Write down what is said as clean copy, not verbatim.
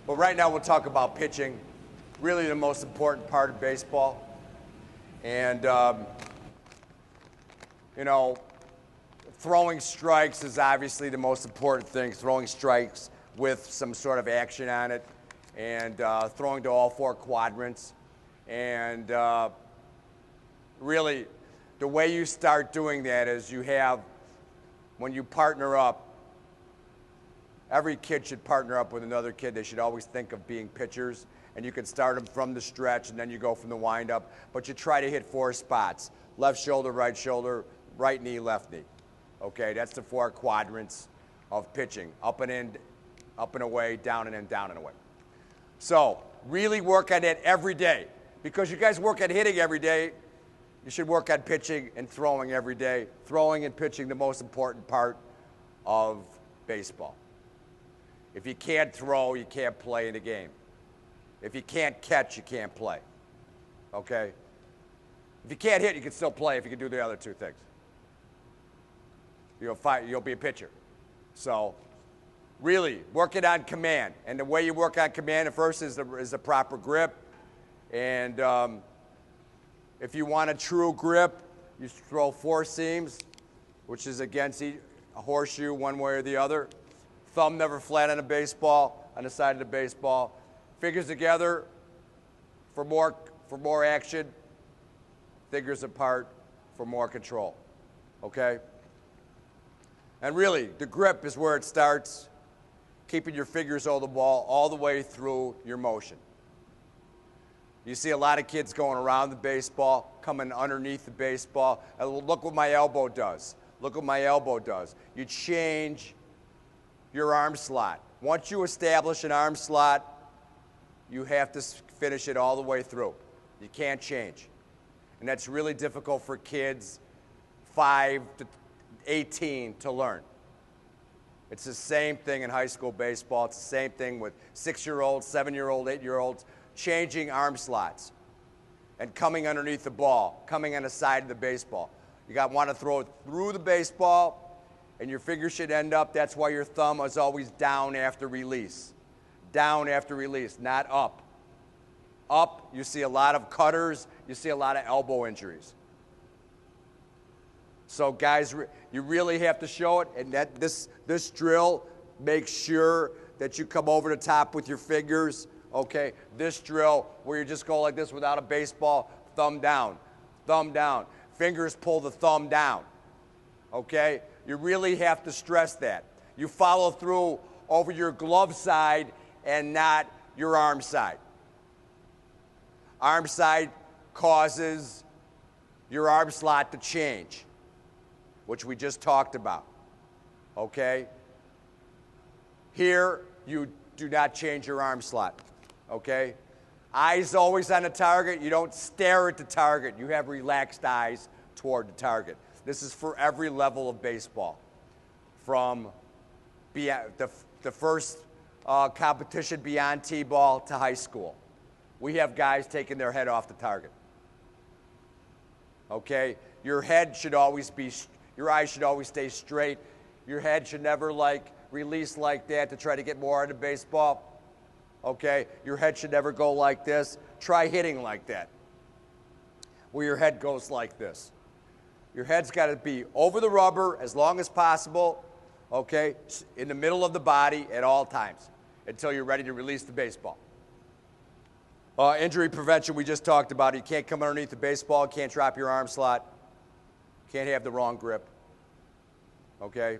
But right now we'll talk about pitching, really the most important part of baseball. And, throwing strikes is obviously the most important thing. Throwing strikes with some sort of action on it, and throwing to all four quadrants. And really, the way you start doing that is when you partner up, every kid should partner up with another kid. They should always think of being pitchers, and you can start them from the stretch, and then you go from the windup. But you try to hit four spots: left shoulder, right knee, left knee. Okay, that's the four quadrants of pitching: up and in, up and away, down and in, down and away. So really work on it every day. Because you guys work at hitting every day, you should work on pitching and throwing every day. Throwing and pitching, the most important part of baseball. If you can't throw, you can't play in the game. If you can't catch, you can't play. Okay? If you can't hit, you can still play if you can do the other two things. You'll be a pitcher. So really, work it on command. And the way you work on command at first is the proper grip. And if you want a true grip, you throw four seams, which is against a horseshoe one way or the other. Thumb never flat on a baseball, on the side of the baseball. Fingers together for more action. Fingers apart for more control. Okay? And really, the grip is where it starts, keeping your fingers on the ball all the way through your motion. You see a lot of kids going around the baseball, coming underneath the baseball. And look what my elbow does. Look what my elbow does. You change your arm slot. Once you establish an arm slot, you have to finish it all the way through. You can't change. And that's really difficult for kids 5 to 18 to learn. It's the same thing in high school baseball. It's the same thing with 6-year-olds, 7-year-olds, 8-year-olds, changing arm slots and coming underneath the ball, coming on the side of the baseball. You want to throw it through the baseball, and your finger should end up. That's why your thumb is always down after release. Down after release, not up. Up, you see a lot of cutters, you see a lot of elbow injuries. So guys, you really have to show it, and that this drill makes sure that you come over the top with your fingers. Okay, this drill where you just go like this without a baseball, thumb down, thumb down. Fingers pull the thumb down. Okay, you really have to stress that. You follow through over your glove side and not your arm side. Arm side causes your arm slot to change, which we just talked about. Okay? Here, you do not change your arm slot. Okay? Eyes always on the target. You don't stare at the target. You have relaxed eyes toward the target. This is for every level of baseball. From the first competition beyond T-ball to high school. We have guys taking their head off the target. Okay? Your eyes should always stay straight. Your head should never release like that to try to get more out of the baseball. Okay, your head should never go like this. Try hitting like that, where your head goes like this. Your head's got to be over the rubber as long as possible, okay, in the middle of the body at all times until you're ready to release the baseball. Injury prevention, we just talked about. You can't come underneath the baseball, can't drop your arm slot, can't have the wrong grip, okay?